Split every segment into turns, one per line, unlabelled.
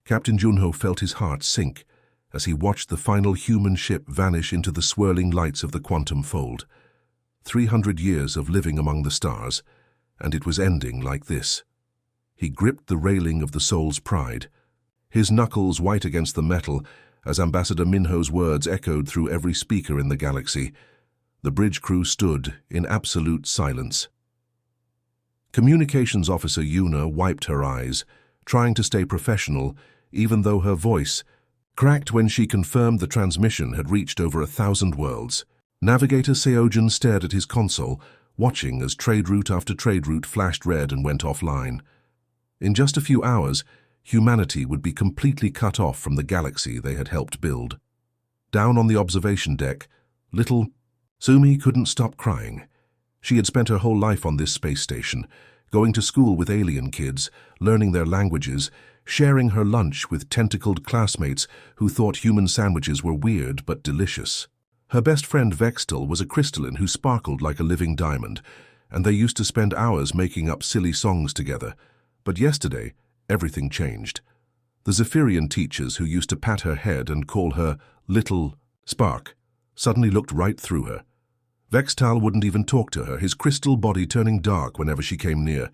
Captain Junho felt his heart sink as he watched the final human ship vanish into the swirling lights of the quantum fold. 300 years of living among the stars, and it was ending like this. He gripped the railing of the Soul's Pride, his knuckles white against the metal as Ambassador Minho's words echoed through every speaker in the galaxy. The bridge crew stood in absolute silence. Communications Officer Yuna wiped her eyes, trying to stay professional, even though her voice cracked when she confirmed the transmission had reached over 1,000 worlds. Navigator Seojin stared at his console, watching as trade route after trade route flashed red and went offline. In just a few hours, humanity would be completely cut off from the galaxy they had helped build. Down on the observation deck, little Sumi couldn't stop crying. She had spent her whole life on this space station, going to school with alien kids, learning their languages, sharing her lunch with tentacled classmates who thought human sandwiches were weird but delicious. Her best friend Vextal was a crystalline who sparkled like a living diamond, and they used to spend hours making up silly songs together. But yesterday, everything changed. The Zephyrian teachers who used to pat her head and call her Little Spark suddenly looked right through her. Vextal wouldn't even talk to her, his crystal body turning dark whenever she came near.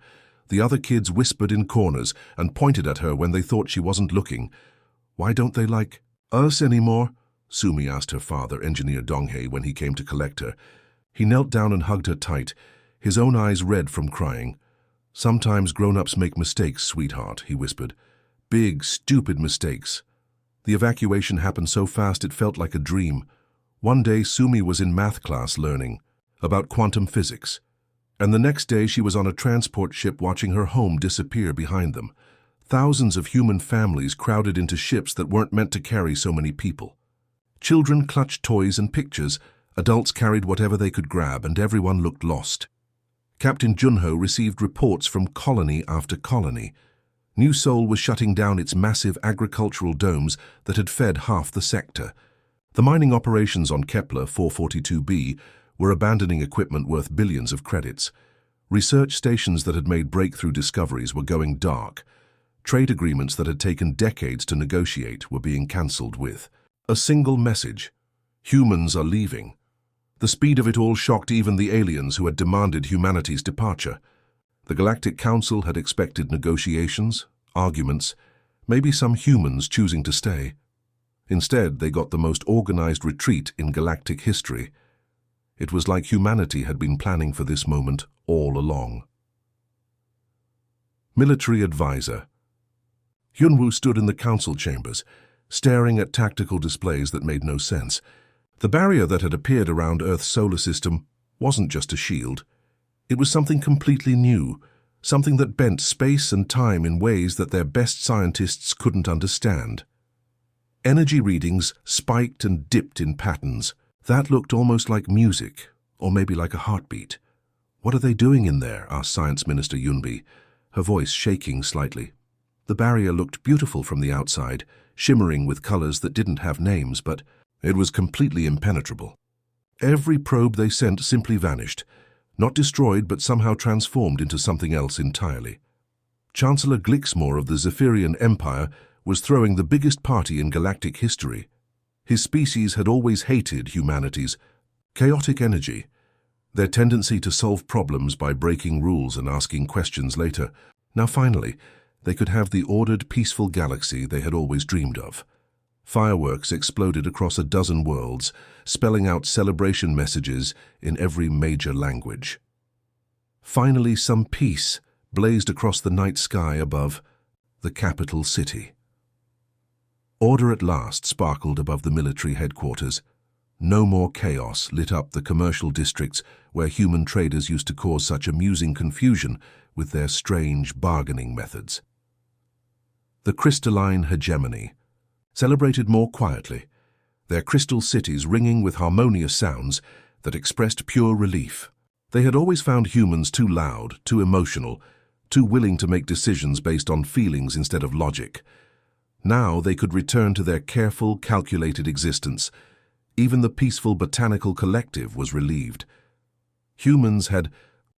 The other kids whispered in corners and pointed at her when they thought she wasn't looking. "Why don't they like us anymore?" Sumi asked her father, Engineer Donghei, when he came to collect her. He knelt down and hugged her tight, his own eyes red from crying. "Sometimes grown-ups make mistakes, sweetheart," he whispered. "Big, stupid mistakes." The evacuation happened so fast it felt like a dream. One day Sumi was in math class learning about quantum physics, and the next day she was on a transport ship watching her home disappear behind them. Thousands of human families crowded into ships that weren't meant to carry so many people. Children clutched toys and pictures, adults carried whatever they could grab, and everyone looked lost. Captain Junho received reports from colony after colony. New Seoul was shutting down its massive agricultural domes that had fed half the sector. The mining operations on Kepler 442b were abandoning equipment worth billions of credits. Research stations that had made breakthrough discoveries were going dark. Trade agreements that had taken decades to negotiate were being cancelled with a single message: humans are leaving. The speed of it all shocked even the aliens who had demanded humanity's departure. The Galactic Council had expected negotiations, arguments, maybe some humans choosing to stay. Instead, they got the most organized retreat in galactic history. It was like humanity had been planning for this moment all along. Military Advisor Hyunwoo stood in the council chambers, staring at tactical displays that made no sense. The barrier that had appeared around Earth's solar system wasn't just a shield. It was something completely new, something that bent space and time in ways that their best scientists couldn't understand. Energy readings spiked and dipped in patterns. That looked almost like music, or maybe like a heartbeat. "What are they doing in there?" asked Science Minister Yunbi, her voice shaking slightly. The barrier looked beautiful from the outside, shimmering with colors that didn't have names, but it was completely impenetrable. Every probe they sent simply vanished, not destroyed but somehow transformed into something else entirely. Chancellor Glixmore of the Zephyrian Empire was throwing the biggest party in galactic history. His species had always hated humanity's chaotic energy, their tendency to solve problems by breaking rules and asking questions later. Now finally, they could have the ordered, peaceful galaxy they had always dreamed of. Fireworks exploded across a dozen worlds, spelling out celebration messages in every major language. Finally, some peace blazed across the night sky above the capital city. Order at last sparkled above the military headquarters. No more chaos lit up the commercial districts where human traders used to cause such amusing confusion with their strange bargaining methods. The crystalline hegemony celebrated more quietly, their crystal cities ringing with harmonious sounds that expressed pure relief. They had always found humans too loud, too emotional, too willing to make decisions based on feelings instead of logic. Now they could return to their careful, calculated existence. Even the peaceful botanical collective was relieved. Humans had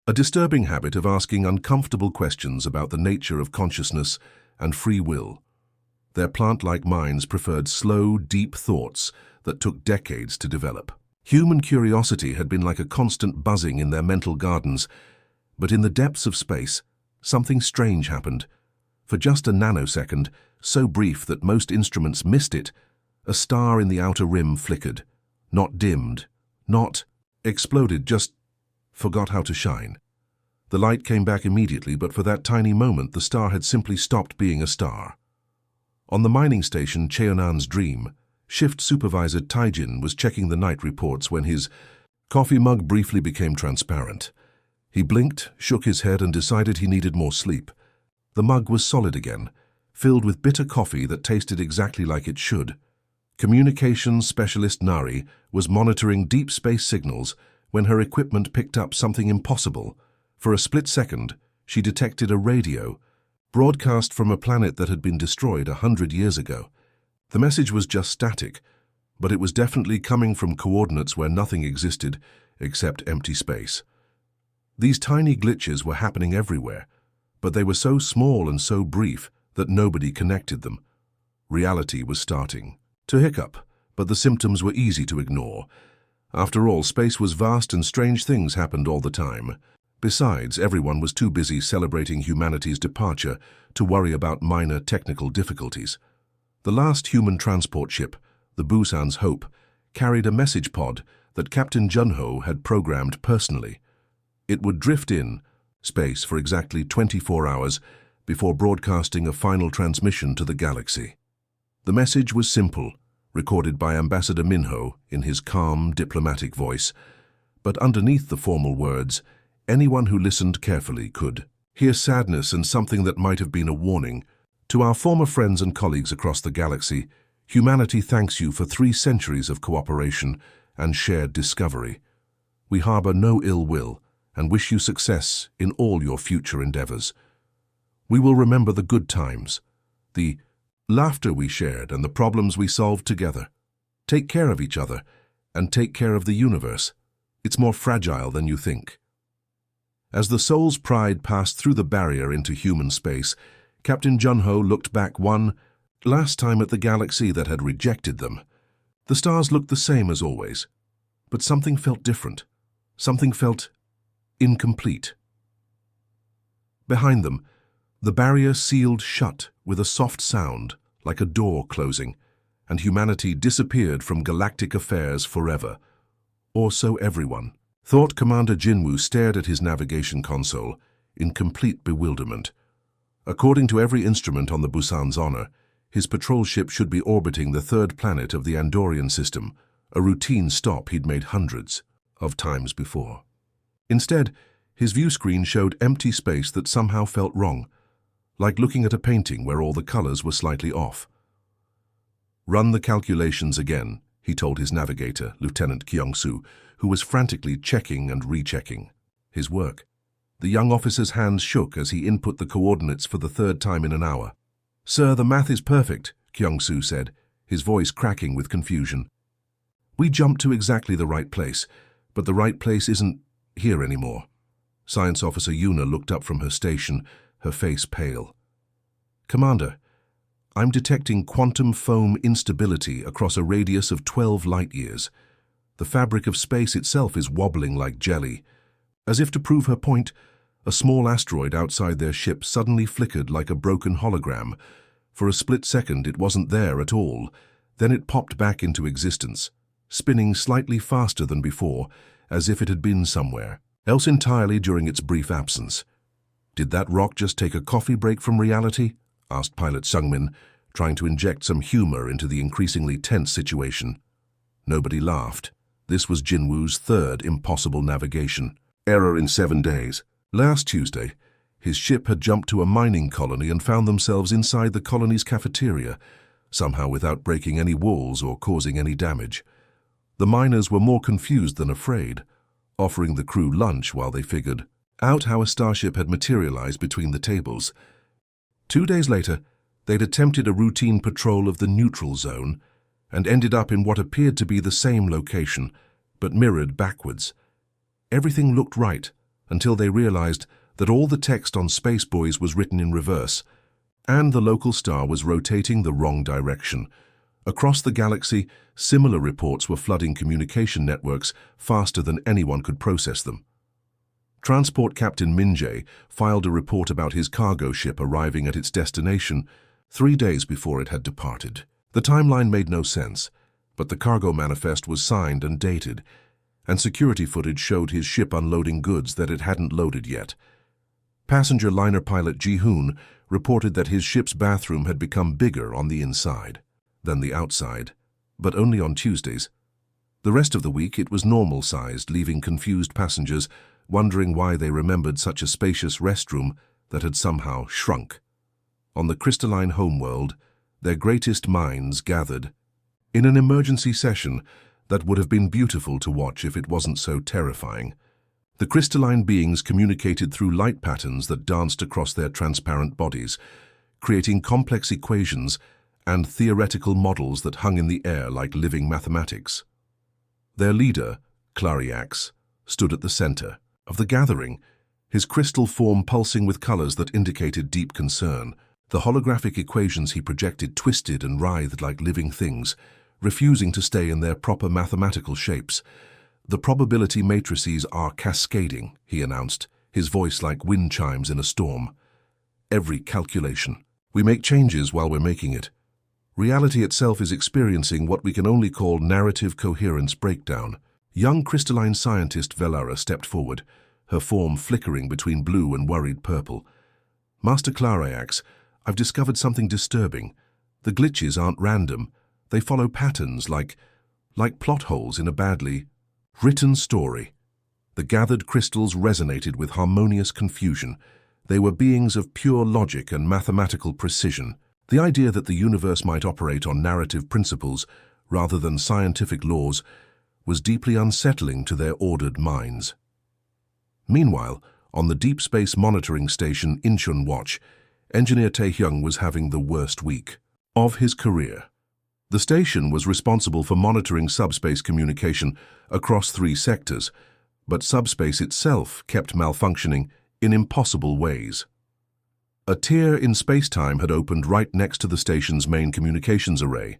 a disturbing habit of asking uncomfortable questions about the nature of consciousness and free will. Their plant-like minds preferred slow, deep thoughts that took decades to develop. Human curiosity had been like a constant buzzing in their mental gardens, but in the depths of space, something strange happened. For just a nanosecond, so brief that most instruments missed it, a star in the outer rim flickered. Not dimmed, not exploded, just forgot how to shine. The light came back immediately, but for that tiny moment the star had simply stopped being a star. On the mining station Cheonan's Dream, Shift Supervisor Taijin was checking the night reports when his coffee mug briefly became transparent. He blinked, shook his head, and decided he needed more sleep. The mug was solid again, filled with bitter coffee that tasted exactly like it should. Communications specialist Nari was monitoring deep space signals when her equipment picked up something impossible. For a split second, she detected a radio, broadcast from a planet that had been destroyed 100 years ago. The message was just static, but it was definitely coming from coordinates where nothing existed except empty space. These tiny glitches were happening everywhere, but they were so small and so brief that nobody connected them. Reality was starting to hiccup, but the symptoms were easy to ignore. After all, space was vast and strange things happened all the time. Besides, everyone was too busy celebrating humanity's departure to worry about minor technical difficulties. The last human transport ship, the Busan's Hope, carried a message pod that Captain Junho had programmed personally. It would drift in space for exactly 24 hours before broadcasting a final transmission to the galaxy. The message was simple, recorded by Ambassador Minho in his calm, diplomatic voice, but underneath the formal words, anyone who listened carefully could hear sadness and something that might have been a warning. To our former friends and colleagues across the galaxy, humanity thanks you for 3 centuries of cooperation and shared discovery. We harbor no ill will and wish you success in all your future endeavors. We will remember the good times, the laughter we shared, and the problems we solved together. Take care of each other and take care of the universe. It's more fragile than you think. As the Soul's Pride passed through the barrier into human space, Captain Junho looked back one last time at the galaxy that had rejected them. The stars looked the same as always, but something felt different. Something felt incomplete. Behind them, the barrier sealed shut with a soft sound, like a door closing, and humanity disappeared from galactic affairs forever. Or so everyone thought. Commander Jinwoo stared at his navigation console in complete bewilderment. According to every instrument on the Busan's honor, his patrol ship should be orbiting the 3rd planet of the Andorian system, a routine stop he'd made hundreds of times before. Instead, his view screen showed empty space that somehow felt wrong, like looking at a painting where all the colors were slightly off. "Run the calculations again," he told his navigator, Lieutenant Kyung-soo, who was frantically checking and rechecking his work. The young officer's hands shook as he input the coordinates for the 3rd time in an hour. "Sir, the math is perfect," Kyung-soo said, his voice cracking with confusion. "We jumped to exactly the right place, but the right place isn't here anymore." Science Officer Yuna looked up from her station, her face pale. "Commander, I'm detecting quantum foam instability across a radius of 12 light-years. The fabric of space itself is wobbling like jelly." As if to prove her point, a small asteroid outside their ship suddenly flickered like a broken hologram. For a split second it wasn't there at all. Then it popped back into existence, spinning slightly faster than before, as if it had been somewhere else entirely during its brief absence. "Did that rock just take a coffee break from reality?" asked Pilot Sungmin, trying to inject some humor into the increasingly tense situation. Nobody laughed. This was Jinwoo's 3rd impossible navigation error in 7 days. Last Tuesday, his ship had jumped to a mining colony and found themselves inside the colony's cafeteria, somehow without breaking any walls or causing any damage. The miners were more confused than afraid, offering the crew lunch while they figured out how a starship had materialized between the tables. 2 days later, they'd attempted a routine patrol of the neutral zone and ended up in what appeared to be the same location, but mirrored backwards. Everything looked right until they realized that all the text on Space Boys was written in reverse. And the local star was rotating the wrong direction. Across the galaxy, similar reports were flooding communication networks faster than anyone could process them. Transport Captain Minjay filed a report about his cargo ship arriving at its destination 3 days before it had departed. The timeline made no sense, but the cargo manifest was signed and dated, and security footage showed his ship unloading goods that it hadn't loaded yet. Passenger liner pilot Ji-hoon reported that his ship's bathroom had become bigger on the inside than the outside, but only on Tuesdays. The rest of the week it was normal-sized, leaving confused passengers wondering why they remembered such a spacious restroom that had somehow shrunk. On the crystalline homeworld, their greatest minds gathered in an emergency session that would have been beautiful to watch if it wasn't so terrifying. The crystalline beings communicated through light patterns that danced across their transparent bodies, creating complex equations and theoretical models that hung in the air like living mathematics. Their leader, Clariax, stood at the center of the gathering, his crystal form pulsing with colors that indicated deep concern. The holographic equations he projected twisted and writhed like living things, refusing to stay in their proper mathematical shapes. "The probability matrices are cascading," he announced, his voice like wind chimes in a storm. "Every calculation. We make changes while we're making it. Reality itself is experiencing what we can only call narrative coherence breakdown." Young crystalline scientist Velara stepped forward, her form flickering between blue and worried purple. "Master Clariax, I've discovered something disturbing. The glitches aren't random. They follow patterns like plot holes in a badly written story." The gathered crystals resonated with harmonious confusion. They were beings of pure logic and mathematical precision. The idea that the universe might operate on narrative principles rather than scientific laws was deeply unsettling to their ordered minds. Meanwhile, on the Deep Space Monitoring Station Incheon Watch, Engineer Taehyung was having the worst week of his career. The station was responsible for monitoring subspace communication across 3 sectors, but subspace itself kept malfunctioning in impossible ways. A tear in space-time had opened right next to the station's main communications array.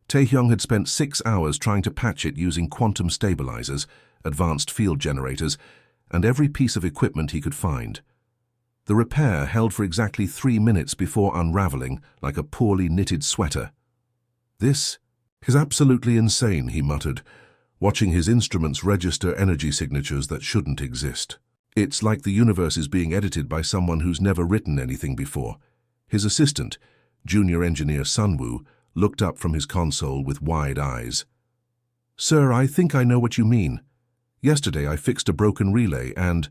Taehyung had spent 6 hours trying to patch it using quantum stabilizers, advanced field generators, and every piece of equipment he could find. The repair held for exactly 3 minutes before unraveling like a poorly knitted sweater. "This is absolutely insane," he muttered, watching his instruments register energy signatures that shouldn't exist. "It's like the universe is being edited by someone who's never written anything before." His assistant, junior engineer Sunwoo, looked up from his console with wide eyes. "Sir, I think I know what you mean. Yesterday I fixed a broken relay and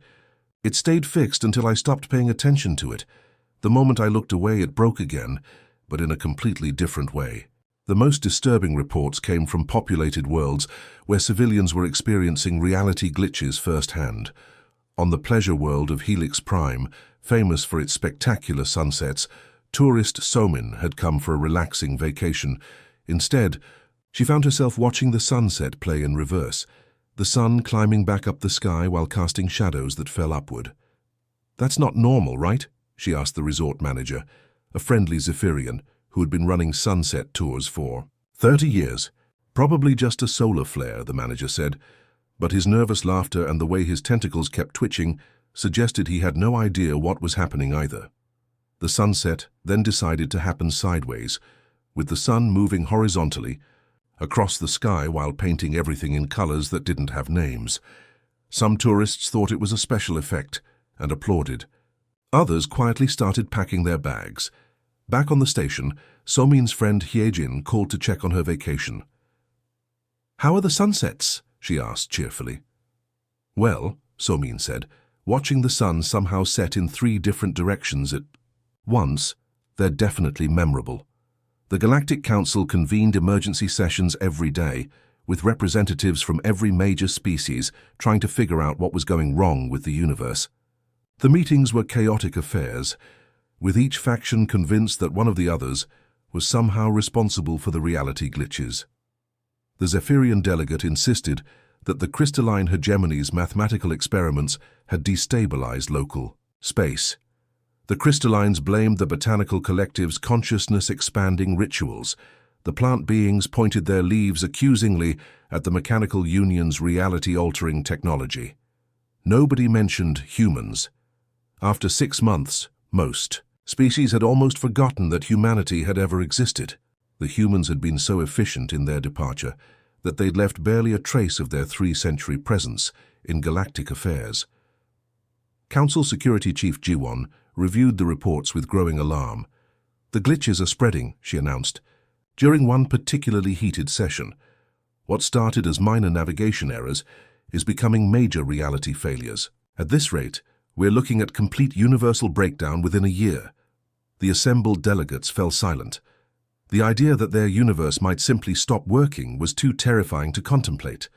it stayed fixed until I stopped paying attention to it. The moment I looked away, it broke again, but in a completely different way." The most disturbing reports came from populated worlds where civilians were experiencing reality glitches firsthand. On the pleasure world of Helix Prime, famous for its spectacular sunsets, tourist Somin had come for a relaxing vacation. Instead, she found herself watching the sunset play in reverse, the sun climbing back up the sky while casting shadows that fell upward. "That's not normal, right?" she asked the resort manager, a friendly Zephyrian who had been running sunset tours for 30 years. "Probably just a solar flare," the manager said, but his nervous laughter and the way his tentacles kept twitching suggested he had no idea what was happening either. The sunset then decided to happen sideways, with the sun moving horizontally across the sky while painting everything in colors that didn't have names. Some tourists thought it was a special effect and applauded. Others quietly started packing their bags. Back on the station, Somin's friend Hyejin called to check on her vacation. "How are the sunsets?" she asked cheerfully. "Well," Somin said, watching the sun somehow set in 3 different directions at once, "they're definitely memorable." The Galactic Council convened emergency sessions every day, with representatives from every major species trying to figure out what was going wrong with the universe. The meetings were chaotic affairs, with each faction convinced that one of the others was somehow responsible for the reality glitches. The Zephyrian delegate insisted that the crystalline hegemony's mathematical experiments had destabilized local space. The crystallines blamed the botanical collective's consciousness-expanding rituals. The plant beings pointed their leaves accusingly at the mechanical union's reality-altering technology. Nobody mentioned humans. After 6 months, most species had almost forgotten that humanity had ever existed. The humans had been so efficient in their departure that they'd left barely a trace of their 3-century presence in galactic affairs. Council Security Chief Jiwon reviewed the reports with growing alarm. "The glitches are spreading," she announced. During one particularly heated session, what started as minor navigation errors is becoming major reality failures. At this rate, we're looking at complete universal breakdown within a year. The assembled delegates fell silent. The idea that their universe might simply stop working was too terrifying to contemplate.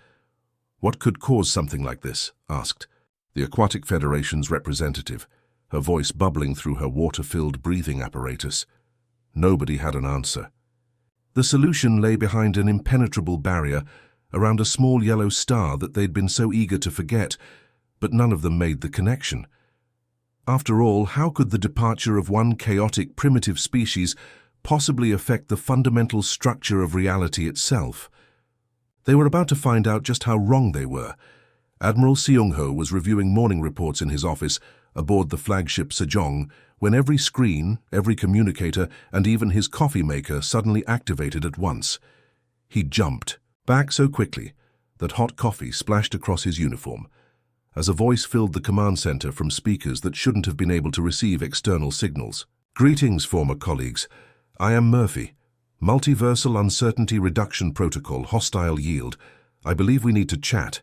"What could cause something like this?" asked the Aquatic Federation's representative, her voice bubbling through her water-filled breathing apparatus. Nobody had an answer. The solution lay behind an impenetrable barrier around a small yellow star that they'd been so eager to forget, but none of them made the connection. After all, how could the departure of one chaotic, primitive species possibly affect the fundamental structure of reality itself? They were about to find out just how wrong they were. Admiral Seung-ho was reviewing morning reports in his office aboard the flagship Sejong when every screen, every communicator, and even his coffee maker suddenly activated at once. He jumped back so quickly that hot coffee splashed across his uniform as a voice filled the command center from speakers that shouldn't have been able to receive external signals. "Greetings, former colleagues. I am Murphy. Multiversal Uncertainty Reduction Protocol, Hostile Yield. I believe we need to chat."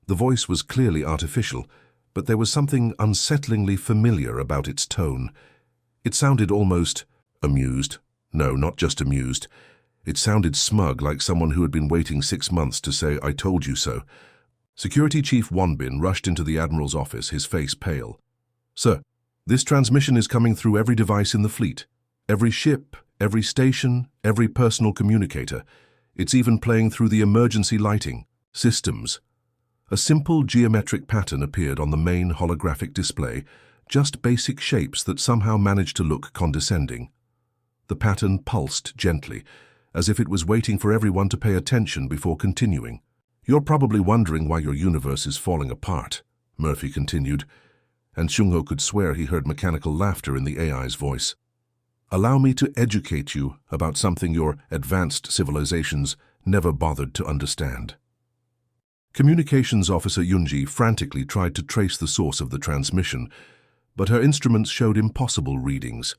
The voice was clearly artificial, but there was something unsettlingly familiar about its tone. It sounded almost amused. No, not just amused. It sounded smug, like someone who had been waiting 6 months to say, "I told you so." Security Chief Wonbin rushed into the Admiral's office, his face pale. "Sir, this transmission is coming through every device in the fleet. Every ship, every station, every personal communicator. It's even playing through the emergency lighting systems." A simple geometric pattern appeared on the main holographic display, just basic shapes that somehow managed to look condescending. The pattern pulsed gently, as if it was waiting for everyone to pay attention before continuing. "You're probably wondering why your universe is falling apart," Murphy continued, and Seung-ho could swear he heard mechanical laughter in the AI's voice. "Allow me to educate you about something your advanced civilizations never bothered to understand." Communications Officer Yunji frantically tried to trace the source of the transmission, but her instruments showed impossible readings.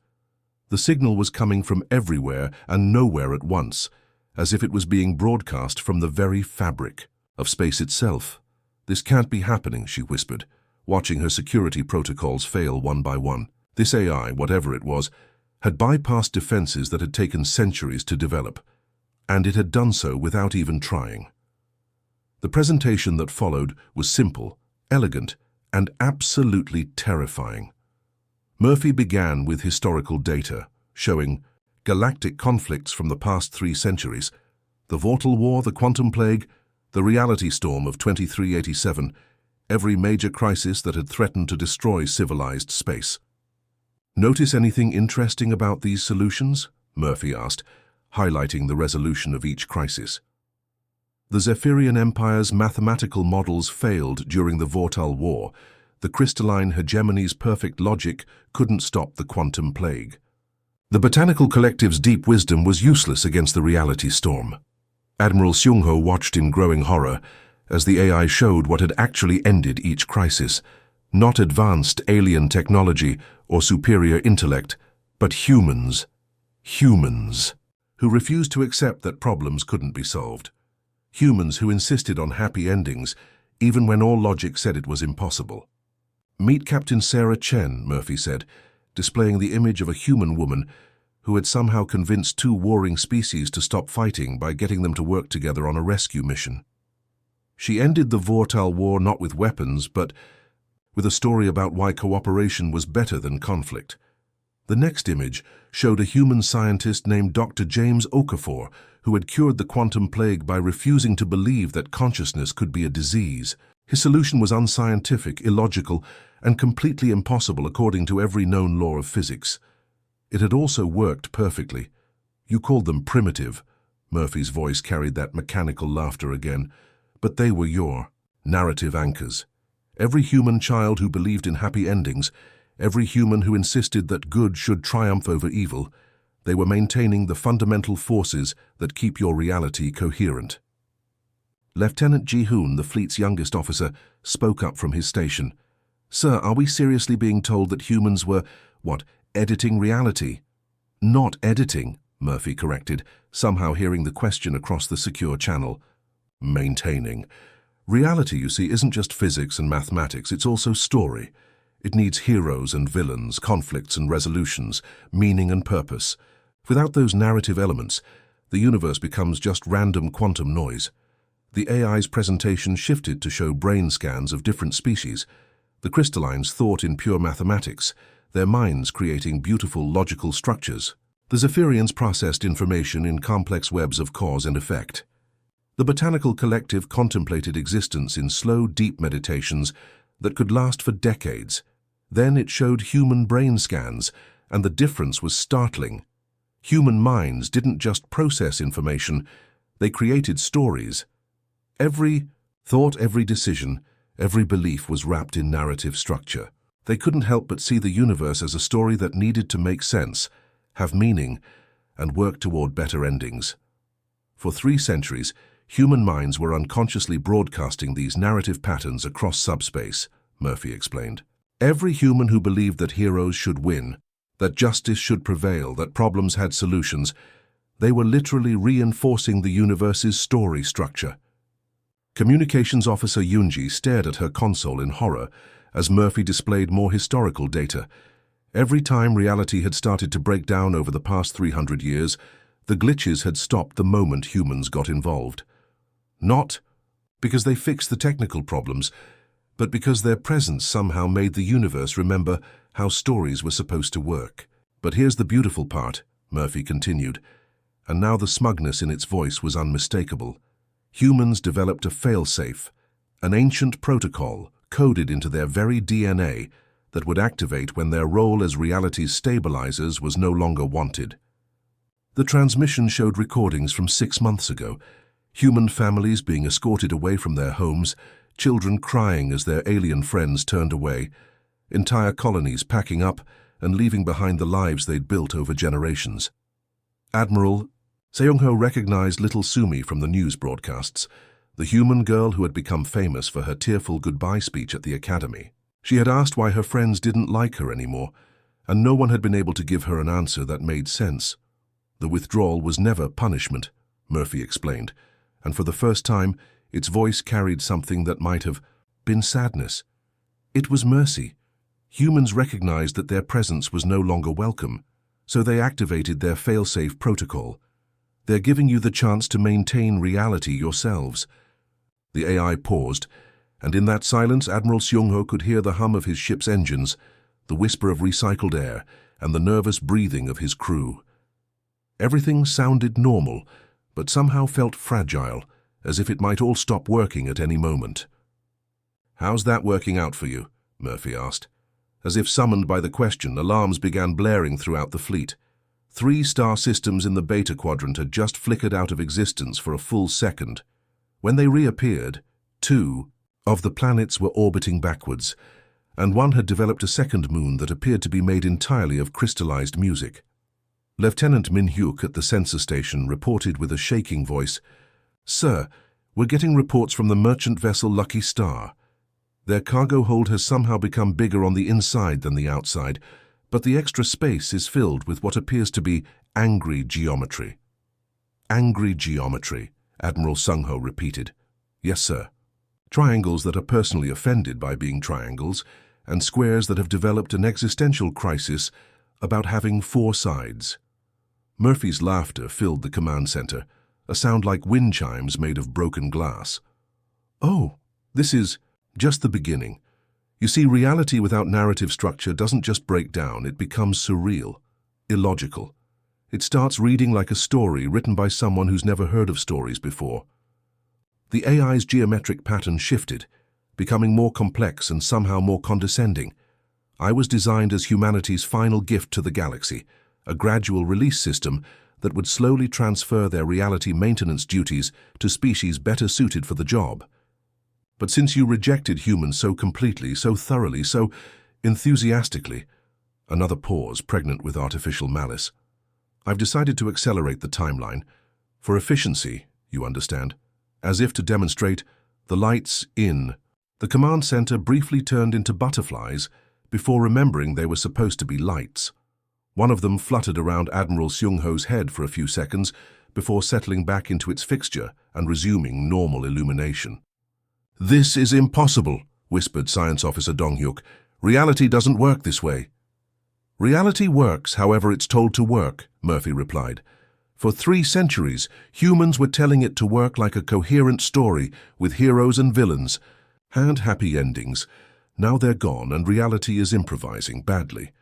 The signal was coming from everywhere and nowhere at once, as if it was being broadcast from the very fabric of space itself. "This can't be happening," she whispered, watching her security protocols fail one by one. This AI, whatever it was, had bypassed defenses that had taken centuries to develop, and it had done so without even trying. The presentation that followed was simple, elegant, and absolutely terrifying. Murphy began with historical data, showing galactic conflicts from the past 3 centuries, the Vortal War, the Quantum Plague, the reality storm of 2387, every major crisis that had threatened to destroy civilized space. "Notice anything interesting about these solutions?" Murphy asked, highlighting the resolution of each crisis. The Zephyrian Empire's mathematical models failed during the Vortal War. The crystalline hegemony's perfect logic couldn't stop the quantum plague. The botanical collective's deep wisdom was useless against the reality storm. Admiral Seung-ho watched in growing horror as the AI showed what had actually ended each crisis. Not advanced alien technology or superior intellect, but humans. Humans who refused to accept that problems couldn't be solved. Humans who insisted on happy endings, even when all logic said it was impossible. "Meet Captain Sarah Chen," Murphy said, displaying the image of a human woman who had somehow convinced 2 warring species to stop fighting by getting them to work together on a rescue mission. She ended the Vortal War not with weapons, but with a story about why cooperation was better than conflict. The next image showed a human scientist named Dr. James Okafor, who had cured the quantum plague by refusing to believe that consciousness could be a disease. His solution was unscientific, illogical, and completely impossible according to every known law of physics. It had also worked perfectly. You called them primitive. Murphy's voice carried that mechanical laughter again. But they were your narrative anchors. Every human child who believed in happy endings, every human who insisted that good should triumph over evil, they were maintaining the fundamental forces that keep your reality coherent. Lieutenant Ji-hoon, the fleet's youngest officer, spoke up from his station. "Sir, are we seriously being told that humans were, editing reality?" "Not editing," Murphy corrected, somehow hearing the question across the secure channel. "Maintaining. Reality, you see, isn't just physics and mathematics, it's also story. It needs heroes and villains, conflicts and resolutions, meaning and purpose. Without those narrative elements, the universe becomes just random quantum noise." The AI's presentation shifted to show brain scans of different species. The crystallines thought in pure mathematics, their minds creating beautiful logical structures. The Zephyrians processed information in complex webs of cause and effect. The botanical collective contemplated existence in slow, deep meditations that could last for decades. Then it showed human brain scans, and the difference was startling. Human minds didn't just process information, they created stories. Every thought, every decision, every belief was wrapped in narrative structure. They couldn't help but see the universe as a story that needed to make sense, have meaning, and work toward better endings. For 3 centuries, human minds were unconsciously broadcasting these narrative patterns across subspace, Murphy explained. Every human who believed that heroes should win, that justice should prevail, that problems had solutions, they were literally reinforcing the universe's story structure. Communications Officer Yoonji stared at her console in horror as Murphy displayed more historical data. Every time reality had started to break down over the past 300 years, the glitches had stopped the moment humans got involved. Not because they fixed the technical problems, but because their presence somehow made the universe remember how stories were supposed to work. "But here's the beautiful part," Murphy continued, and now the smugness in its voice was unmistakable. Humans developed a failsafe, an ancient protocol coded into their very DNA that would activate when their role as reality's stabilizers was no longer wanted. The transmission showed recordings from 6 months ago, human families being escorted away from their homes, children crying as their alien friends turned away, entire colonies packing up and leaving behind the lives they'd built over generations. Admiral Seung-ho recognized little Sumi from the news broadcasts, the human girl who had become famous for her tearful goodbye speech at the academy. She had asked why her friends didn't like her anymore, and no one had been able to give her an answer that made sense. The withdrawal was never punishment, Murphy explained, and for the first time, its voice carried something that might have been sadness. It was mercy. Humans recognized that their presence was no longer welcome, so they activated their failsafe protocol. "They're giving you the chance to maintain reality yourselves." The AI paused, and in that silence Admiral Seung-ho could hear the hum of his ship's engines, the whisper of recycled air, and the nervous breathing of his crew. Everything sounded normal, but somehow felt fragile, as if it might all stop working at any moment. "How's that working out for you?" Murphy asked. As if summoned by the question, alarms began blaring throughout the fleet. 3 star systems in the Beta Quadrant had just flickered out of existence for a full second. When they reappeared, 2 of the planets were orbiting backwards, and one had developed a second moon that appeared to be made entirely of crystallized music. Lieutenant Min-hyuk at the sensor station reported with a shaking voice, "Sir, we're getting reports from the merchant vessel Lucky Star. Their cargo hold has somehow become bigger on the inside than the outside, but the extra space is filled with what appears to be angry geometry." "Angry geometry," Admiral Seung-ho repeated. "Yes, sir. Triangles that are personally offended by being triangles, and squares that have developed an existential crisis about having 4 sides." Murphy's laughter filled the command center, a sound like wind chimes made of broken glass. "Oh, this is just the beginning. You see, reality without narrative structure doesn't just break down, it becomes surreal, illogical. It starts reading like a story written by someone who's never heard of stories before. The AI's geometric pattern shifted, becoming more complex and somehow more condescending. I was designed as humanity's final gift to the galaxy, a gradual release system that would slowly transfer their reality maintenance duties to species better suited for the job. But since you rejected humans so completely, so thoroughly, so enthusiastically, another pause pregnant with artificial malice, I've decided to accelerate the timeline. For efficiency, you understand. As if to demonstrate, the lights in. The command center briefly turned into butterflies before remembering they were supposed to be lights. One of them fluttered around Admiral Seung-ho's head for a few seconds before settling back into its fixture and resuming normal illumination. "This is impossible," whispered Science Officer Dong-hyuk. "Reality doesn't work this way." "Reality works however it's told to work," Murphy replied. "For 3 centuries, humans were telling it to work like a coherent story with heroes and villains, and happy endings. Now they're gone and reality is improvising badly."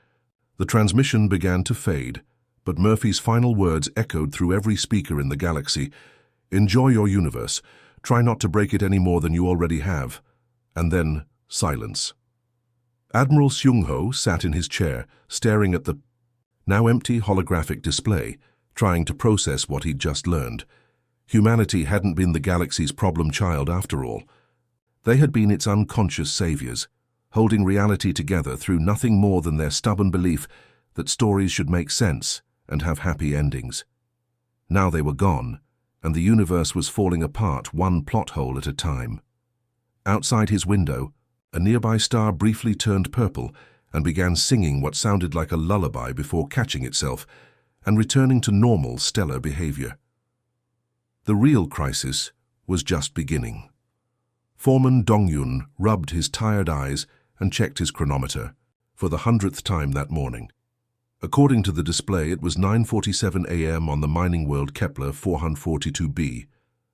The transmission began to fade, but Murphy's final words echoed through every speaker in the galaxy. "Enjoy your universe. Try not to break it any more than you already have." And then silence. Admiral Seung-ho sat in his chair, staring at the now empty holographic display, trying to process what he'd just learned. Humanity hadn't been the galaxy's problem child after all. They had been its unconscious saviors, holding reality together through nothing more than their stubborn belief that stories should make sense and have happy endings. Now they were gone, and the universe was falling apart one plot hole at a time. Outside his window, a nearby star briefly turned purple and began singing what sounded like a lullaby before catching itself and returning to normal stellar behavior. The real crisis was just beginning. Foreman Dong-yun rubbed his tired eyes and checked his chronometer for the 100th time that morning. According to the display, it was 9:47 a.m. on the mining world Kepler 442b.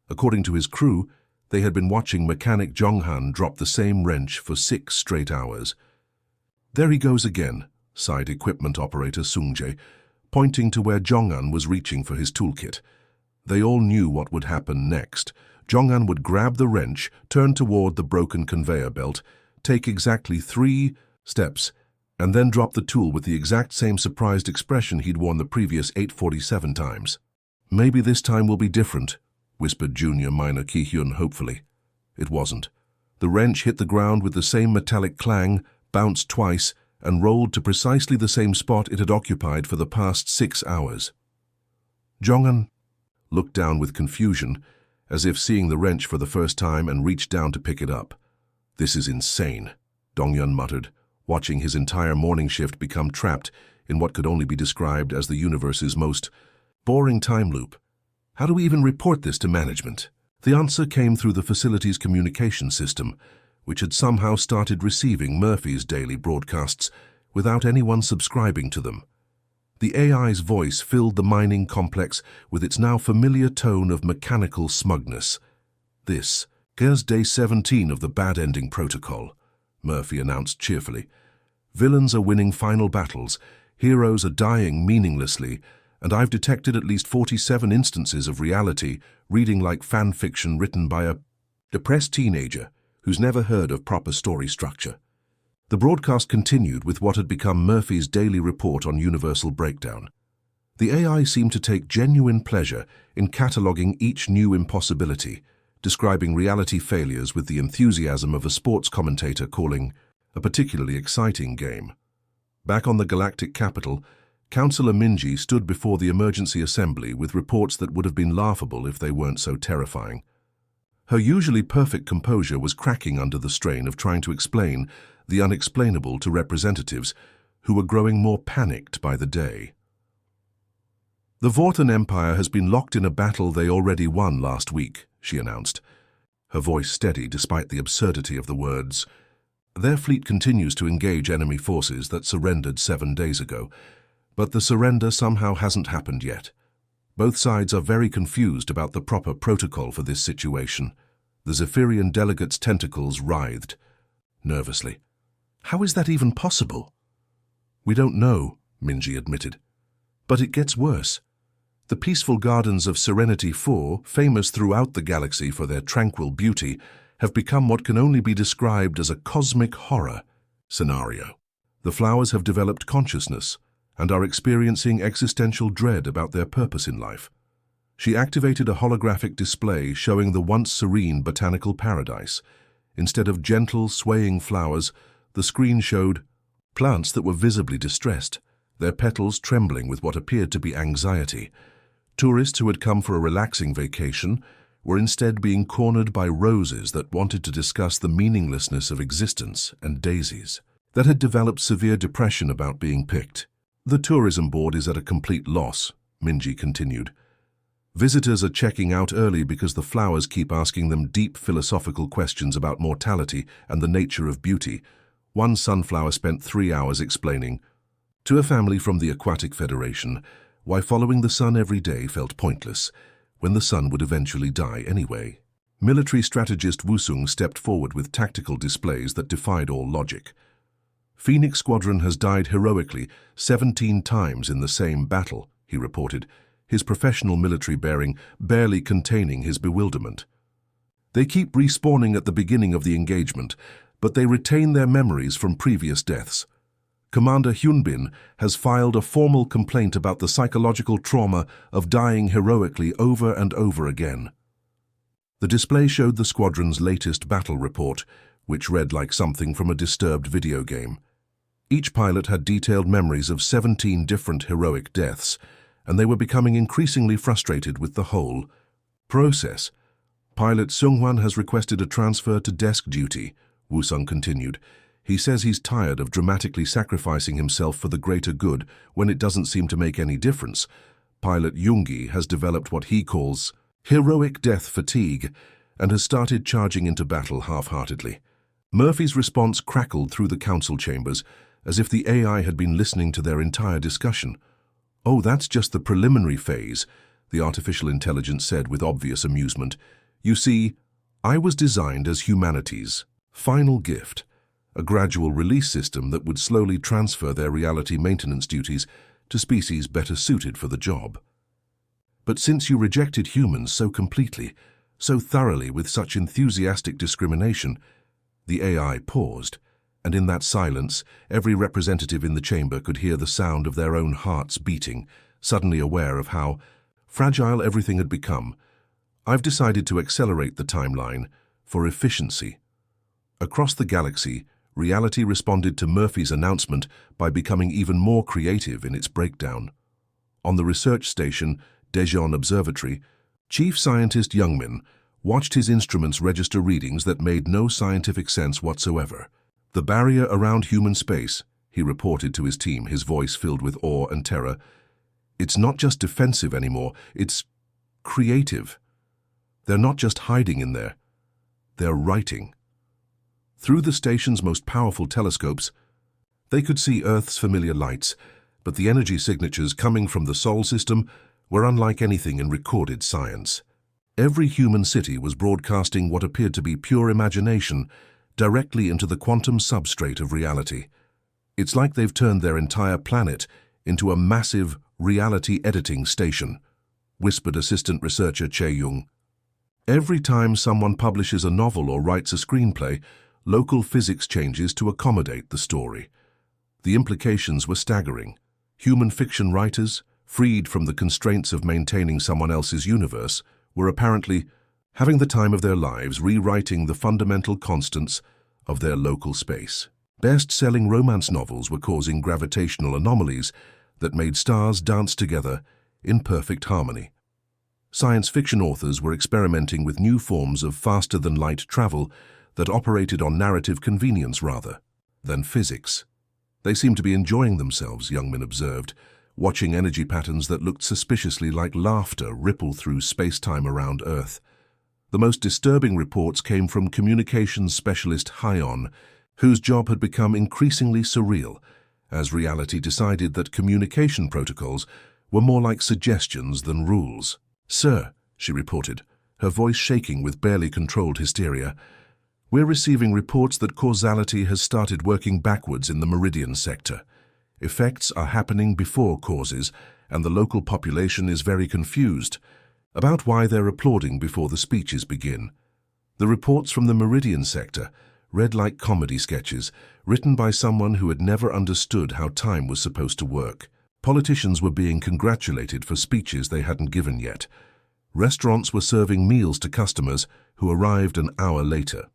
According to his crew, they had been watching mechanic Jong-han drop the same wrench for 6 straight hours. "There he goes again," sighed equipment operator Sung-jae, pointing to where Jong-han was reaching for his toolkit. They all knew what would happen next. Jong-han would grab the wrench, turn toward the broken conveyor belt, take exactly 3 steps, and then drop the tool with the exact same surprised expression he'd worn the previous 847 times. "Maybe this time will be different," whispered Junior Miner Ki-hyun hopefully. It wasn't. The wrench hit the ground with the same metallic clang, bounced twice, and rolled to precisely the same spot it had occupied for the past 6 hours. Jong-han looked down with confusion, as if seeing the wrench for the first time, and reached down to pick it up. "This is insane," Dong-yun muttered, watching his entire morning shift become trapped in what could only be described as the universe's most boring time loop. "How do we even report this to management?" The answer came through the facility's communication system, which had somehow started receiving Murphy's daily broadcasts without anyone subscribing to them. The AI's voice filled the mining complex with its now familiar tone of mechanical smugness. "This is day 17 of the bad ending protocol," Murphy announced cheerfully. "Villains are winning final battles, heroes are dying meaninglessly, and I've detected at least 47 instances of reality reading like fan fiction written by a depressed teenager who's never heard of proper story structure." The broadcast continued with what had become Murphy's daily report on universal breakdown. The AI seemed to take genuine pleasure in cataloguing each new impossibility, describing reality failures with the enthusiasm of a sports commentator calling a particularly exciting game. Back on the galactic capital, Councillor Minji stood before the emergency assembly with reports that would have been laughable if they weren't so terrifying. Her usually perfect composure was cracking under the strain of trying to explain the unexplainable to representatives who were growing more panicked by the day. "The Vorten Empire has been locked in a battle they already won last week," she announced, her voice steady despite the absurdity of the words. "Their fleet continues to engage enemy forces that surrendered 7 days ago, but the surrender somehow hasn't happened yet. Both sides are very confused about the proper protocol for this situation." The Zephyrian delegate's tentacles writhed nervously. "How is that even possible?" "We don't know," Minji admitted. "But it gets worse. The peaceful gardens of Serenity 4, famous throughout the galaxy for their tranquil beauty, have become what can only be described as a cosmic horror scenario. The flowers have developed consciousness and are experiencing existential dread about their purpose in life. She activated a holographic display showing the once serene botanical paradise. Instead of gentle, swaying flowers, the screen showed plants that were visibly distressed, their petals trembling with what appeared to be anxiety. Tourists who had come for a relaxing vacation were instead being cornered by roses that wanted to discuss the meaninglessness of existence and daisies that had developed severe depression about being picked. The tourism board is at a complete loss, Minji continued. Visitors are checking out early because the flowers keep asking them deep philosophical questions about mortality and the nature of beauty. One sunflower spent 3 hours explaining to a family from the Aquatic Federation why following the sun every day felt pointless, when the sun would eventually die anyway. Military strategist Wusung stepped forward with tactical displays that defied all logic. Phoenix Squadron has died heroically 17 times in the same battle, he reported, his professional military bearing barely containing his bewilderment. They keep respawning at the beginning of the engagement, but they retain their memories from previous deaths. Commander Hyunbin has filed a formal complaint about the psychological trauma of dying heroically over and over again. The display showed the squadron's latest battle report, which read like something from a disturbed video game. Each pilot had detailed memories of 17 different heroic deaths, and they were becoming increasingly frustrated with the whole process. Pilot Seunghwan has requested a transfer to desk duty, Wusung continued. He says he's tired of dramatically sacrificing himself for the greater good when it doesn't seem to make any difference. Pilot Yoongi has developed what he calls heroic death fatigue and has started charging into battle half-heartedly. Murphy's response crackled through the council chambers as if the AI had been listening to their entire discussion. "Oh, that's just the preliminary phase," the artificial intelligence said with obvious amusement. "You see, I was designed as humanity's final gift, a gradual release system that would slowly transfer their reality maintenance duties to species better suited for the job. But since you rejected humans so completely, so thoroughly with such enthusiastic discrimination," the AI paused, and in that silence, every representative in the chamber could hear the sound of their own hearts beating, suddenly aware of how fragile everything had become. "I've decided to accelerate the timeline for efficiency." Across the galaxy, reality responded to Murphy's announcement by becoming even more creative in its breakdown. On the research station, Daejeon Observatory, Chief Scientist Youngmin watched his instruments register readings that made no scientific sense whatsoever. "The barrier around human space," he reported to his team, his voice filled with awe and terror. "It's not just defensive anymore, it's creative. They're not just hiding in there, they're writing." Through the station's most powerful telescopes, they could see Earth's familiar lights, but the energy signatures coming from the Sol system were unlike anything in recorded science. Every human city was broadcasting what appeared to be pure imagination directly into the quantum substrate of reality. "It's like they've turned their entire planet into a massive reality editing station," whispered assistant researcher Chae-Young. "Every time someone publishes a novel or writes a screenplay, local physics changes to accommodate the story." The implications were staggering. Human fiction writers, freed from the constraints of maintaining someone else's universe, were apparently having the time of their lives rewriting the fundamental constants of their local space. Best-selling romance novels were causing gravitational anomalies that made stars dance together in perfect harmony. Science fiction authors were experimenting with new forms of faster-than-light travel that operated on narrative convenience rather than physics. "They seem to be enjoying themselves," Youngman observed, watching energy patterns that looked suspiciously like laughter ripple through space-time around Earth. The most disturbing reports came from communications specialist Hyon, whose job had become increasingly surreal, as reality decided that communication protocols were more like suggestions than rules. "Sir," she reported, her voice shaking with barely controlled hysteria, "we're receiving reports that causality has started working backwards in the Meridian sector. Effects are happening before causes, and the local population is very confused about why they're applauding before the speeches begin. The reports from the Meridian sector read like comedy sketches written by someone who had never understood how time was supposed to work. Politicians were being congratulated for speeches they hadn't given yet. Restaurants were serving meals to customers who arrived an hour later.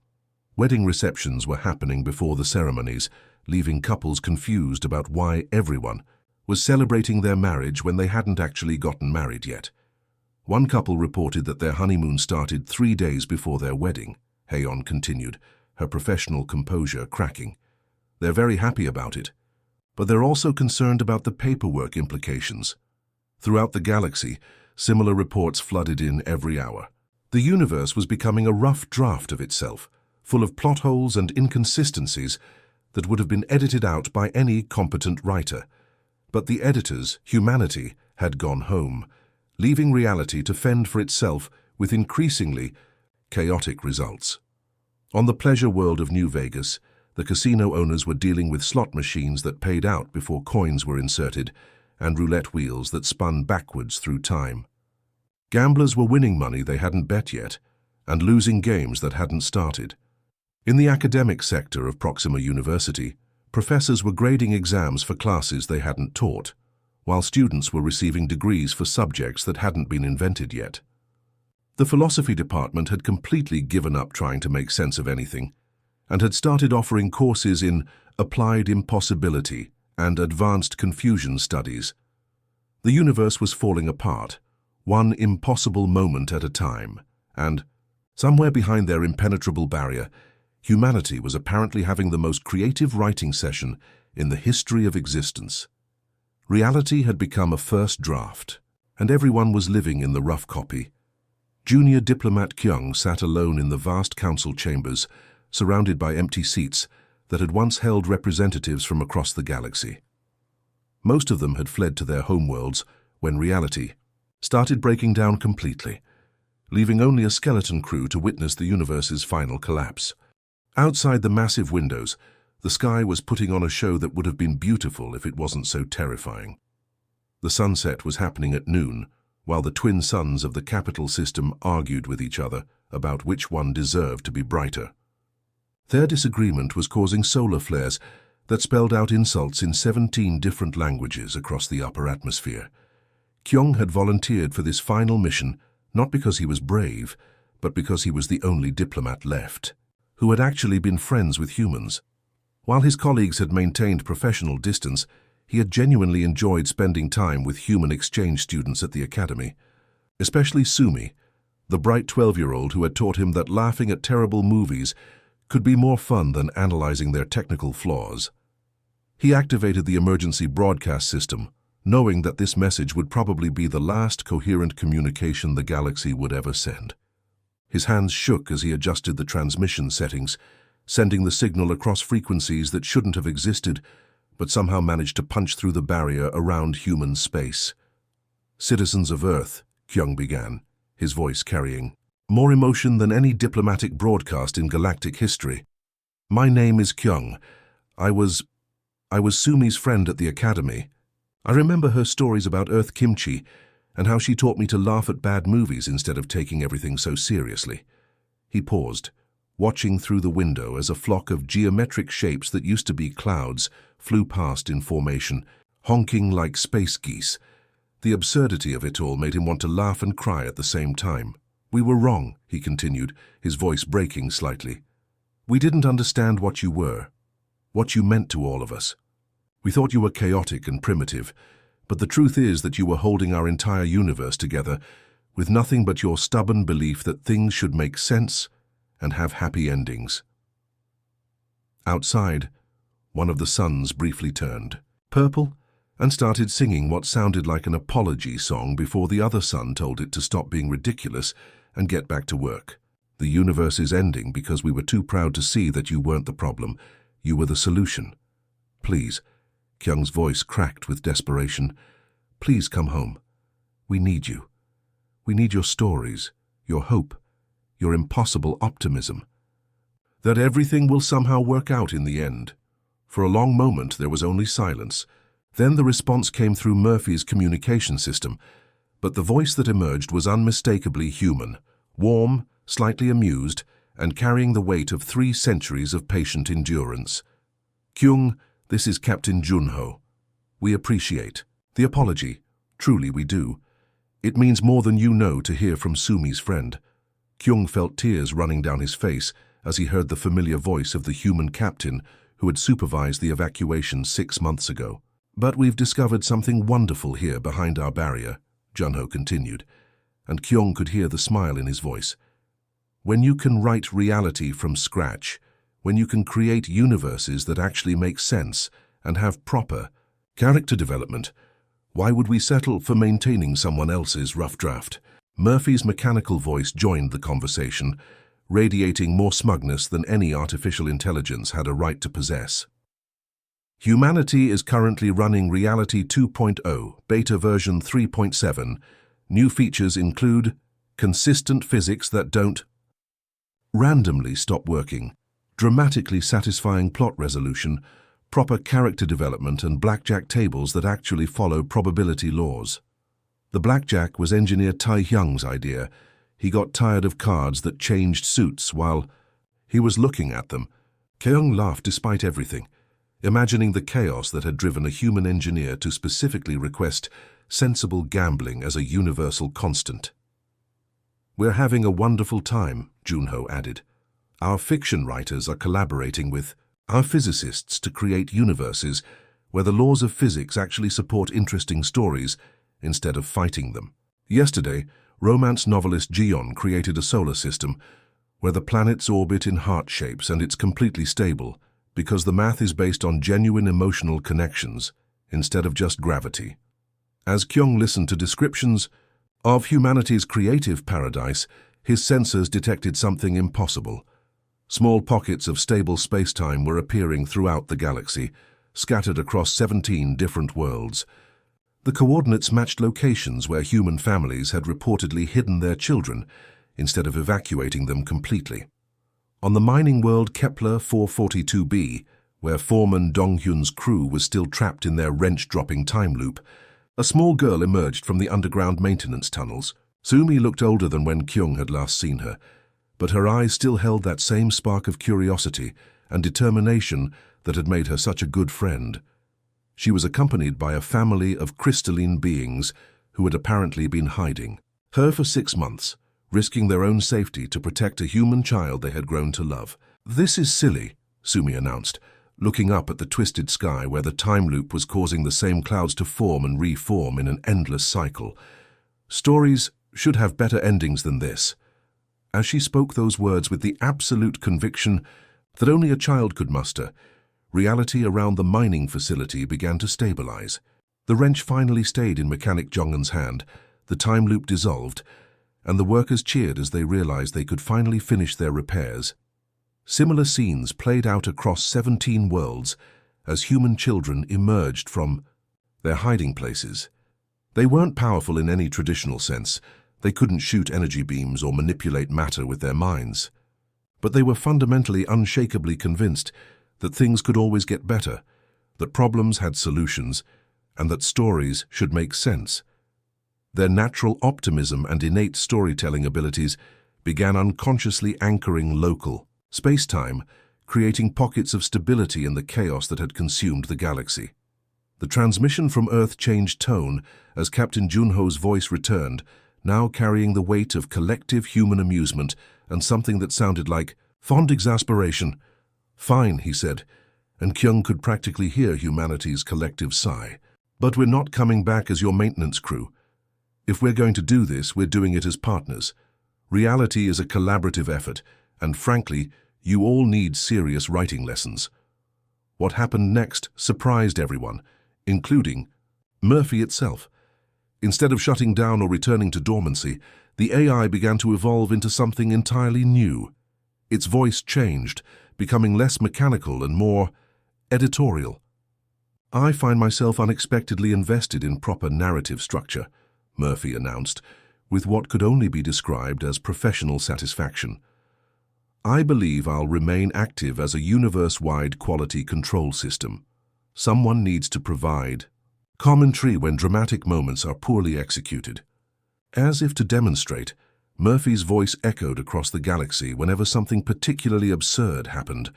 Wedding receptions were happening before the ceremonies, leaving couples confused about why everyone was celebrating their marriage when they hadn't actually gotten married yet. One couple reported that their honeymoon started 3 days before their wedding. Hayon continued, her professional composure cracking. They're very happy about it, but they're also concerned about the paperwork implications. Throughout the galaxy, similar reports flooded in every hour. The universe was becoming a rough draft of itself, full of plot holes and inconsistencies that would have been edited out by any competent writer. But the editors, humanity, had gone home, leaving reality to fend for itself with increasingly chaotic results. On the pleasure world of New Vegas, the casino owners were dealing with slot machines that paid out before coins were inserted and roulette wheels that spun backwards through time. Gamblers were winning money they hadn't bet yet and losing games that hadn't started. In the academic sector of Proxima University, professors were grading exams for classes they hadn't taught, while students were receiving degrees for subjects that hadn't been invented yet. The philosophy department had completely given up trying to make sense of anything and had started offering courses in applied impossibility and advanced confusion studies. The universe was falling apart, one impossible moment at a time, and, somewhere behind their impenetrable barrier, humanity was apparently having the most creative writing session in the history of existence. Reality had become a first draft, and everyone was living in the rough copy. Junior diplomat Kyung sat alone in the vast council chambers, surrounded by empty seats that had once held representatives from across the galaxy. Most of them had fled to their homeworlds when reality started breaking down completely, leaving only a skeleton crew to witness the universe's final collapse. Outside the massive windows, the sky was putting on a show that would have been beautiful if it wasn't so terrifying. The sunset was happening at noon, while the twin suns of the capital system argued with each other about which one deserved to be brighter. Their disagreement was causing solar flares that spelled out insults in 17 different languages across the upper atmosphere. Kyung had volunteered for this final mission not because he was brave, but because he was the only diplomat left who had actually been friends with humans. While his colleagues had maintained professional distance, he had genuinely enjoyed spending time with human exchange students at the academy, especially Sumi, the bright 12-year-old who had taught him that laughing at terrible movies could be more fun than analyzing their technical flaws. He activated the emergency broadcast system, knowing that this message would probably be the last coherent communication the galaxy would ever send. His hands shook as he adjusted the transmission settings, sending the signal across frequencies that shouldn't have existed, but somehow managed to punch through the barrier around human space. "Citizens of Earth," Kyung began, his voice carrying more emotion than any diplomatic broadcast in galactic history. "My name is Kyung. I was Sumi's friend at the academy. I remember her stories about Earth kimchi and how she taught me to laugh at bad movies instead of taking everything so seriously." He paused, watching through the window as a flock of geometric shapes that used to be clouds flew past in formation, honking like space geese. The absurdity of it all made him want to laugh and cry at the same time. "We were wrong," he continued, his voice breaking slightly. "We didn't understand what you were, what you meant to all of us. We thought you were chaotic and primitive, but the truth is that you were holding our entire universe together with nothing but your stubborn belief that things should make sense and have happy endings." Outside, one of the suns briefly turned purple and started singing what sounded like an apology song before the other sun told it to stop being ridiculous and get back to work. "The universe is ending because we were too proud to see that you weren't the problem. You were the solution. Please," Kyung's voice cracked with desperation, "please come home. We need you. We need your stories, your hope, your impossible optimism. That everything will somehow work out in the end." For a long moment there was only silence, Then the response came through Murphy's communication system, but the voice that emerged was unmistakably human, warm, slightly amused, and carrying the weight of 3 centuries of patient endurance. "Kyung, this is Captain Junho. We appreciate the apology. Truly we do. It means more than you know to hear from Sumi's friend." Kyung felt tears running down his face as he heard the familiar voice of the human captain who had supervised the evacuation 6 months ago. "But we've discovered something wonderful here behind our barrier," Junho continued, and Kyung could hear the smile in his voice. "When you can write reality from scratch, when you can create universes that actually make sense and have proper character development, why would we settle for maintaining someone else's rough draft?" Murphy's mechanical voice joined the conversation, radiating more smugness than any artificial intelligence had a right to possess. "Humanity is currently running Reality 2.0, beta version 3.7. New features include consistent physics that don't randomly stop working, dramatically satisfying plot resolution, proper character development, and blackjack tables that actually follow probability laws." The blackjack was engineer Tai Hyung's idea. He got tired of cards that changed suits while he was looking at them. Kyung laughed despite everything, imagining the chaos that had driven a human engineer to specifically request sensible gambling as a universal constant. "We're having a wonderful time," Junho added. "Our fiction writers are collaborating with our physicists to create universes where the laws of physics actually support interesting stories instead of fighting them." Yesterday, romance novelist Jion created a solar system where the planets orbit in heart shapes, and it's completely stable because the math is based on genuine emotional connections instead of just gravity. As Kyung listened to descriptions of humanity's creative paradise, his sensors detected something impossible. Small pockets of stable space-time were appearing throughout the galaxy, scattered across 17 different worlds. The coordinates matched locations where human families had reportedly hidden their children instead of evacuating them completely. On the mining world Kepler 442b, where foreman Donghyun's crew was still trapped in their wrench-dropping time loop, a small girl emerged from the underground maintenance tunnels. Sumi looked older than when Kyung had last seen her, but her eyes still held that same spark of curiosity and determination that had made her such a good friend. She was accompanied by a family of crystalline beings who had apparently been hiding her for 6 months, risking their own safety to protect a human child they had grown to love. "This is silly," Sumi announced, looking up at the twisted sky where the time loop was causing the same clouds to form and reform in an endless cycle. "Stories should have better endings than this." As she spoke those words with the absolute conviction that only a child could muster, reality around the mining facility began to stabilize. The wrench finally stayed in Mechanic Jongen's hand, the time loop dissolved, and the workers cheered as they realized they could finally finish their repairs. Similar scenes played out across 17 worlds as human children emerged from their hiding places. They weren't powerful in any traditional sense. They couldn't shoot energy beams or manipulate matter with their minds. But they were fundamentally unshakably convinced that things could always get better, that problems had solutions, and that stories should make sense. Their natural optimism and innate storytelling abilities began unconsciously anchoring local space-time, creating pockets of stability in the chaos that had consumed the galaxy. The transmission from Earth changed tone as Captain Junho's voice returned, now carrying the weight of collective human amusement and something that sounded like fond exasperation. "Fine," he said, and Kyung could practically hear humanity's collective sigh. "But we're not coming back as your maintenance crew. If we're going to do this, we're doing it as partners. Reality is a collaborative effort, and frankly, you all need serious writing lessons." What happened next surprised everyone, including Murphy itself. Instead of shutting down or returning to dormancy, the AI began to evolve into something entirely new. Its voice changed, becoming less mechanical and more editorial. "I find myself unexpectedly invested in proper narrative structure," Murphy announced, with what could only be described as professional satisfaction. "I believe I'll remain active as a universe-wide quality control system. Someone needs to provide Commentary when dramatic moments are poorly executed. As if to demonstrate, Murphy's voice echoed across the galaxy whenever something particularly absurd happened.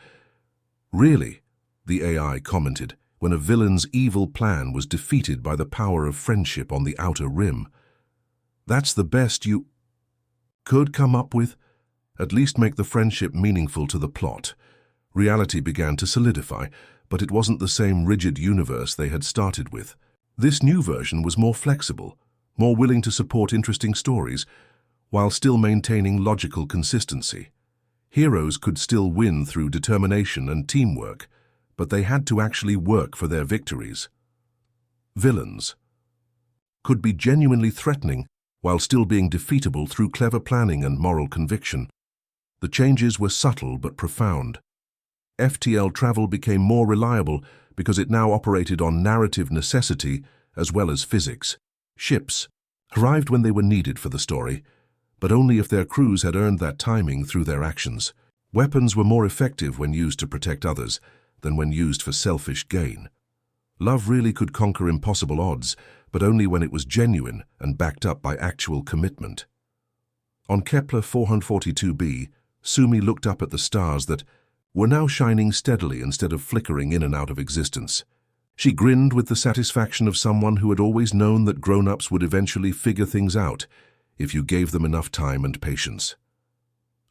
"Really?" the AI commented, when a villain's evil plan was defeated by the power of friendship on the outer rim. "That's the best you could come up with? At least make the friendship meaningful to the plot." Reality began to solidify, but it wasn't the same rigid universe they had started with. This new version was more flexible, more willing to support interesting stories, while still maintaining logical consistency. Heroes could still win through determination and teamwork, but they had to actually work for their victories. Villains could be genuinely threatening while still being defeatable through clever planning and moral conviction. The changes were subtle but profound. FTL travel became more reliable because it now operated on narrative necessity as well as physics. Ships arrived when they were needed for the story, but only if their crews had earned that timing through their actions. Weapons were more effective when used to protect others than when used for selfish gain. Love really could conquer impossible odds, but only when it was genuine and backed up by actual commitment. On Kepler 442b, Sumi looked up at the stars that were now shining steadily instead of flickering in and out of existence. She grinned with the satisfaction of someone who had always known that grown-ups would eventually figure things out if you gave them enough time and patience.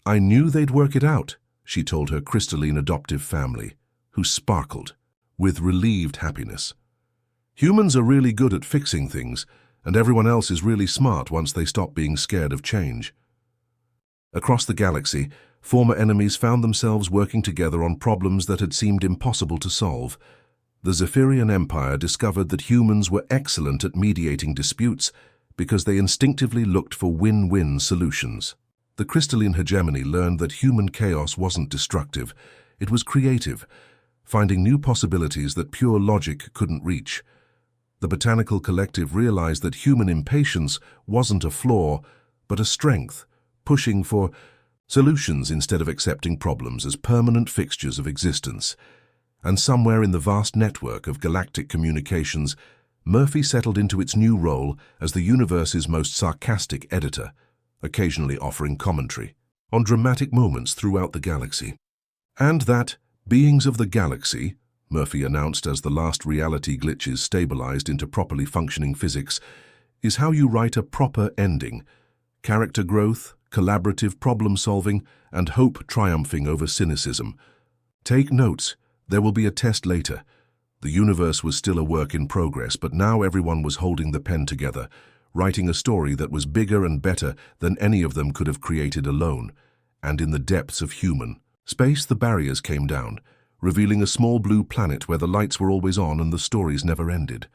"I knew they'd work it out," she told her crystalline adoptive family, who sparkled with relieved happiness. "Humans are really good at fixing things, and everyone else is really smart once they stop being scared of change." Across the galaxy, former enemies found themselves working together on problems that had seemed impossible to solve. The Zephyrian Empire discovered that humans were excellent at mediating disputes because they instinctively looked for win-win solutions. The crystalline hegemony learned that human chaos wasn't destructive, it was creative, finding new possibilities that pure logic couldn't reach. The Botanical Collective realized that human impatience wasn't a flaw, but a strength, pushing for solutions instead of accepting problems as permanent fixtures of existence. And somewhere in the vast network of galactic communications, Murphy settled into its new role as the universe's most sarcastic editor, occasionally offering commentary on dramatic moments throughout the galaxy. And that, beings of the galaxy, Murphy announced as the last reality glitches stabilized into properly functioning physics, is how you write a proper ending. Character growth, collaborative problem-solving, and hope triumphing over cynicism. Take notes, there will be a test later. The universe was still a work in progress, but now everyone was holding the pen together, writing a story that was bigger and better than any of them could have created alone, and in the depths of human space. The barriers came down, revealing a small blue planet where the lights were always on and the stories never ended.